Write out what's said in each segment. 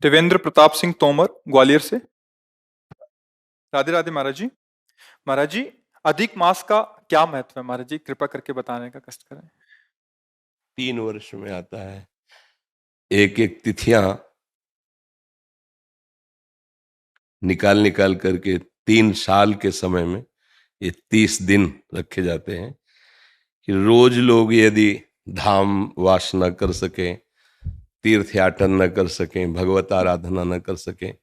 देवेंद्र प्रताप सिंह तोमर ग्वालियर से। राधे राधे महाराज जी। महाराज जी, अधिक मास का क्या महत्व है महाराज जी, कृपा करके बताने का कष्ट करें। 3 वर्ष में आता है। एक एक तिथियां निकाल निकाल करके 3 साल के समय में ये 30 दिन रखे जाते हैं कि रोज लोग यदि धाम वास न कर सकें, तीर्थ याटन न कर सकें, भगवत आराधना न कर सकें,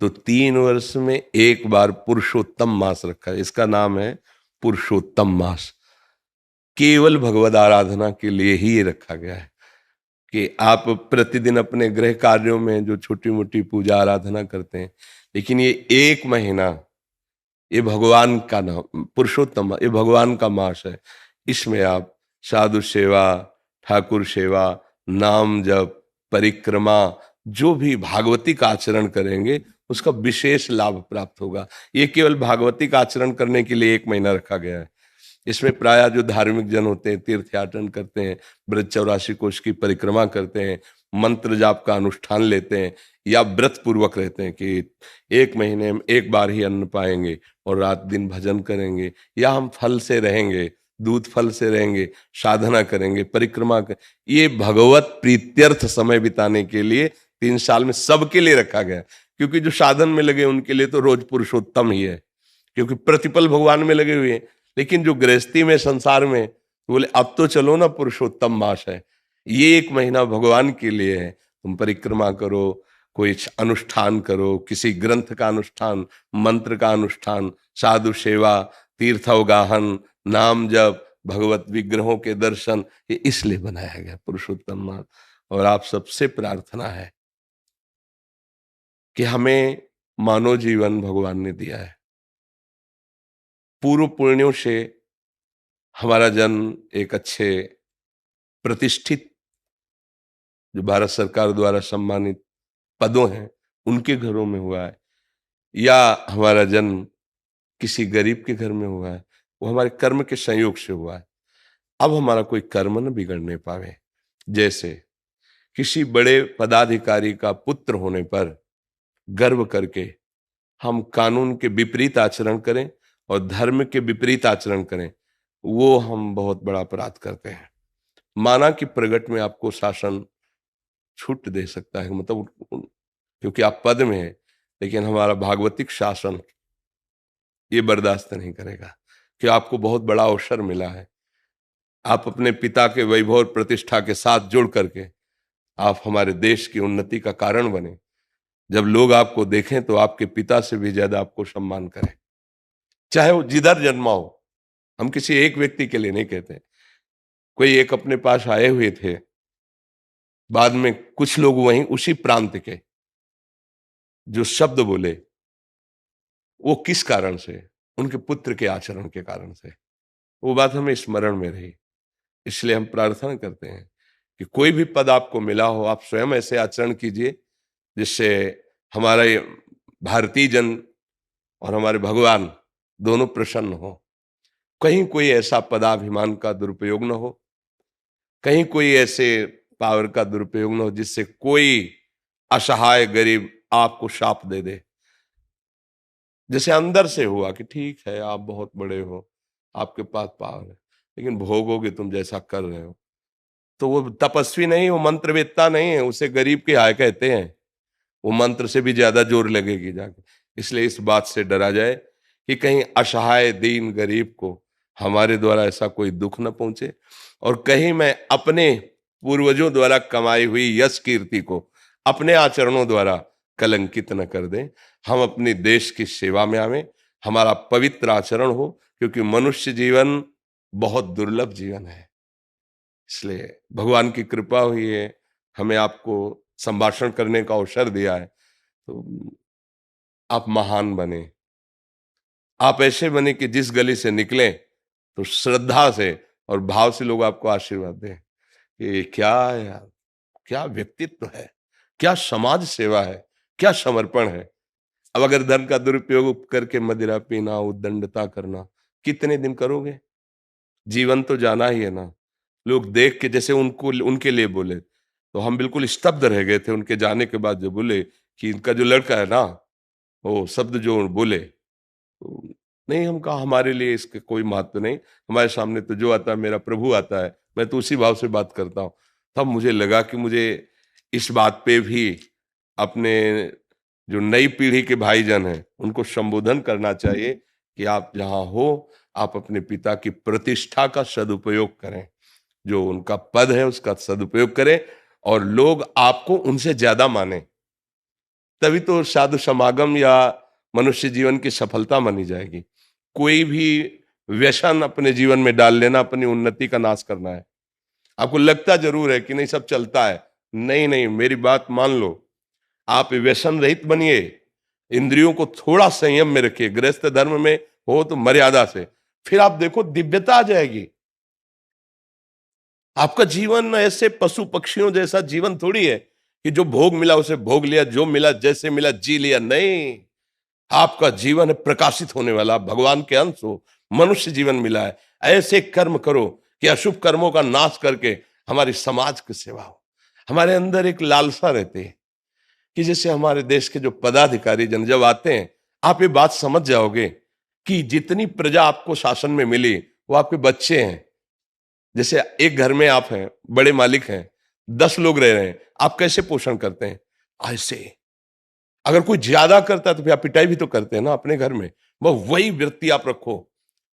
तो 3 वर्ष में एक बार पुरुषोत्तम मास रखा है। इसका नाम है पुरुषोत्तम मास। केवल भगवत आराधना के लिए ही ये रखा गया है कि आप प्रतिदिन अपने गृह कार्यों में जो छोटी मोटी पूजा आराधना करते हैं, लेकिन ये 1 महीना ये भगवान का नाम पुरुषोत्तम, ये भगवान का मास है। इसमें आप साधु सेवा, ठाकुर सेवा, नाम जप, परिक्रमा, जो भी भागवती का आचरण करेंगे उसका विशेष लाभ प्राप्त होगा। ये केवल भागवती का आचरण करने के लिए 1 महीना रखा गया है। इसमें प्रायः जो धार्मिक जन होते हैं तीर्थयाटन करते हैं, ब्रज 84 कोष की परिक्रमा करते हैं, मंत्र जाप का अनुष्ठान लेते हैं, या व्रत पूर्वक रहते हैं कि 1 महीने में एक बार ही अन्न पाएंगे और रात दिन भजन करेंगे, या हम फल से रहेंगे, दूध फल से रहेंगे, साधना करेंगे, परिक्रमा कर, ये भगवत प्रीत्यर्थ समय बिताने के लिए 3 साल में सबके लिए रखा गया। क्योंकि जो साधन में लगे उनके लिए तो रोज पुरुषोत्तम ही है, क्योंकि प्रतिपल भगवान में लगे हुए हैं। लेकिन जो गृहस्थी में संसार में बोले अब तो चलो ना, पुरुषोत्तम मास है, ये 1 महीना भगवान के लिए है। तुम परिक्रमा करो, कोई अनुष्ठान करो, किसी ग्रंथ का अनुष्ठान, मंत्र का अनुष्ठान, साधु सेवा, तीर्थावगाहन, नाम जप, भगवत विग्रहों के दर्शन, ये इसलिए बनाया गया पुरुषोत्तम मास। और आप सबसे प्रार्थना है कि हमें मानव जीवन भगवान ने दिया है, पूर्व पुण्यों से हमारा जन्म एक अच्छे प्रतिष्ठित जो भारत सरकार द्वारा सम्मानित पदों हैं उनके घरों में हुआ है, या हमारा जन्म किसी गरीब के घर में हुआ है, वो हमारे कर्म के संयोग से हुआ है। अब हमारा कोई कर्म न बिगड़ने पावे। जैसे किसी बड़े पदाधिकारी का पुत्र होने पर गर्व करके हम कानून के विपरीत आचरण करें और धर्म के विपरीत आचरण करें, वो हम बहुत बड़ा अपराध करते हैं। माना कि प्रगट में आपको शासन छूट दे सकता है, मतलब क्योंकि आप पद में हैं, लेकिन हमारा भागवतिक शासन ये बर्दाश्त नहीं करेगा कि आपको बहुत बड़ा अवसर मिला है, आप अपने पिता के वैभव और प्रतिष्ठा के साथ जुड़ करके आप हमारे देश की उन्नति का कारण बने। जब लोग आपको देखें तो आपके पिता से भी ज्यादा आपको सम्मान करें, चाहे वो जिधर जन्मा हो। हम किसी एक व्यक्ति के लिए नहीं कहते। कोई एक अपने पास आए हुए थे, बाद में कुछ लोग वहीं उसी प्रांत के जो शब्द बोले, वो किस कारण से? उनके पुत्र के आचरण के कारण से। वो बात हमें स्मरण में रही। इसलिए हम प्रार्थना करते हैं कि कोई भी पद आपको मिला हो, आप स्वयं ऐसे आचरण कीजिए जिससे हमारा ये भारतीय जन और हमारे भगवान दोनों प्रसन्न हो। कहीं कोई ऐसा पदाभिमान का दुरुपयोग न हो, कहीं कोई ऐसे पावर का दुरुपयोग न हो जिससे कोई असहाय गरीब आपको शाप दे दे। जैसे अंदर से हुआ कि ठीक है आप बहुत बड़े हो, आपके पास पावर है, लेकिन भोगोगे तुम जैसा कर रहे हो। तो वो तपस्वी नहीं, वो मंत्रवेत्ता नहीं है, उसे गरीब के हाय कहते हैं। वो मंत्र से भी ज्यादा जोर लगेगी जाके। इसलिए इस बात से डरा जाए कि कहीं असहाय दीन गरीब को हमारे द्वारा ऐसा कोई दुख न पहुंचे, और कहीं मैं अपने पूर्वजों द्वारा कमाई हुई यश कीर्ति को अपने आचरणों द्वारा कलंकित न कर दें। हम अपने देश की सेवा में आवें, हमारा पवित्र आचरण हो, क्योंकि मनुष्य जीवन बहुत दुर्लभ जीवन है। इसलिए भगवान की कृपा हुई है, हमें आपको संभाषण करने का अवसर दिया है, तो आप महान बने। आप ऐसे बने कि जिस गली से निकलें तो श्रद्धा से और भाव से लोग आपको आशीर्वाद दें कि क्या है यार, क्या व्यक्तित्व है, क्या समाज सेवा है, क्या समर्पण है। अब अगर धन का दुरुपयोग करके मदिरा पीना, उद्दंडता करना, कितने दिन करोगे? जीवन तो जाना ही है ना। लोग देख के जैसे उनको उनके लिए बोले, तो हम बिल्कुल स्तब्ध रह गए थे उनके जाने के बाद। जो बोले कि इनका जो लड़का है ना, वो शब्द जो बोले, तो नहीं, हम कहा हमारे लिए इसके कोई महत्व नहीं, हमारे सामने तो जो आता है मेरा प्रभु आता है, मैं तो उसी भाव से बात करता हूँ। तब मुझे लगा कि मुझे इस बात पे भी अपने जो नई पीढ़ी के भाईजन हैं उनको संबोधन करना चाहिए कि आप जहां हो, आप अपने पिता की प्रतिष्ठा का सदुपयोग करें, जो उनका पद है उसका सदुपयोग करें, और लोग आपको उनसे ज्यादा माने, तभी तो साधु समागम या मनुष्य जीवन की सफलता मानी जाएगी। कोई भी व्यसन अपने जीवन में डाल लेना अपनी उन्नति का नाश करना है। आपको लगता जरूर है कि नहीं सब चलता है, नहीं नहीं, मेरी बात मान लो, आप व्यसन रहित बनिए, इंद्रियों को थोड़ा संयम में रखिए, गृहस्थ धर्म में हो तो मर्यादा से, फिर आप देखो दिव्यता आ जाएगी। आपका जीवन ऐसे पशु पक्षियों जैसा जीवन थोड़ी है कि जो भोग मिला उसे भोग लिया, जो मिला जैसे मिला जी लिया। नहीं, आपका जीवन है प्रकाशित होने वाला, भगवान के अंश हो, मनुष्य जीवन मिला है। ऐसे कर्म करो कि अशुभ कर्मों का नाश करके हमारी समाज की सेवा हो। हमारे अंदर एक लालसा रहती है कि जैसे हमारे देश के जो पदाधिकारी जन जब आते हैं, आप ये बात समझ जाओगे कि जितनी प्रजा आपको शासन में मिली वो आपके बच्चे हैं। जैसे एक घर में आप हैं, बड़े मालिक हैं, 10 लोग रह रहे हैं, आप कैसे पोषण करते हैं? ऐसे। अगर कोई ज्यादा करता है तो फिर आप पिटाई भी तो करते हैं ना अपने घर में। वही वृत्ति आप रखो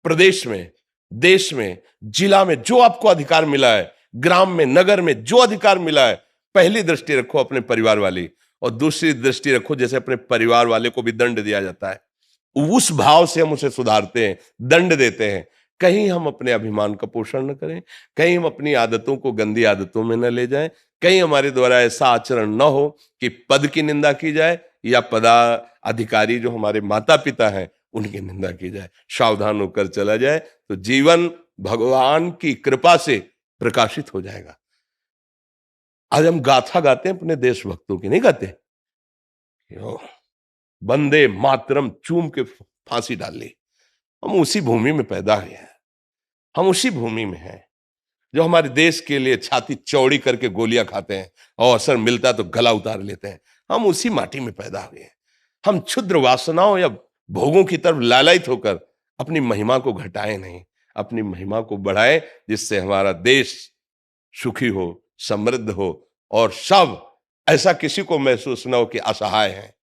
प्रदेश में, देश में, जिला में, जो आपको अधिकार मिला है, ग्राम में, नगर में जो अधिकार मिला है, पहली दृष्टि रखो अपने परिवार वाली, और दूसरी दृष्टि रखो जैसे अपने परिवार वाले को भी दंड दिया जाता है, उस भाव से हम उसे सुधारते हैं, दंड देते हैं। कहीं हम अपने अभिमान का पोषण न करें, कहीं हम अपनी आदतों को गंदी आदतों में न ले जाएं, कहीं हमारे द्वारा ऐसा आचरण न हो कि पद की निंदा की जाए या पदाधिकारी जो हमारे माता पिता हैं उनकी निंदा की जाए। सावधान होकर चला जाए तो जीवन भगवान की कृपा से प्रकाशित हो जाएगा। आज हम गाथा गाते हैं अपने देशभक्तों की, नहीं गाते? वंदे मातरम चूम के फांसी डाल ली। हम उसी भूमि में पैदा हुए हैं, हम उसी भूमि में हैं जो हमारे देश के लिए छाती चौड़ी करके गोलियां खाते हैं और अवसर मिलता तो गला उतार लेते हैं। हम उसी माटी में पैदा हुए हैं। हम क्षुद्र वासनाओं या भोगों की तरफ लालायित होकर अपनी महिमा को घटाएं नहीं, अपनी महिमा को बढ़ाएं, जिससे हमारा देश सुखी हो, समृद्ध हो, और सब ऐसा किसी को महसूस न हो कि असहाय है।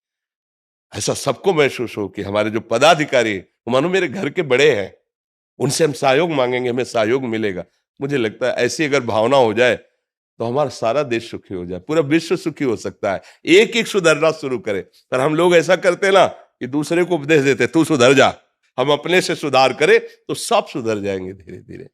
ऐसा सबको महसूस हो कि हमारे जो पदाधिकारी मानो मेरे घर के बड़े हैं, उनसे हम सहयोग मांगेंगे, हमें सहयोग मिलेगा। मुझे लगता है ऐसी अगर भावना हो जाए तो हमारा सारा देश सुखी हो जाए, पूरा विश्व सुखी हो सकता है। एक एक सुधरना शुरू करे। पर हम लोग ऐसा करते ना कि दूसरे को उपदेश देते तू सुधर जा, हम अपने से सुधार करें तो सब सुधर जाएंगे धीरे धीरे।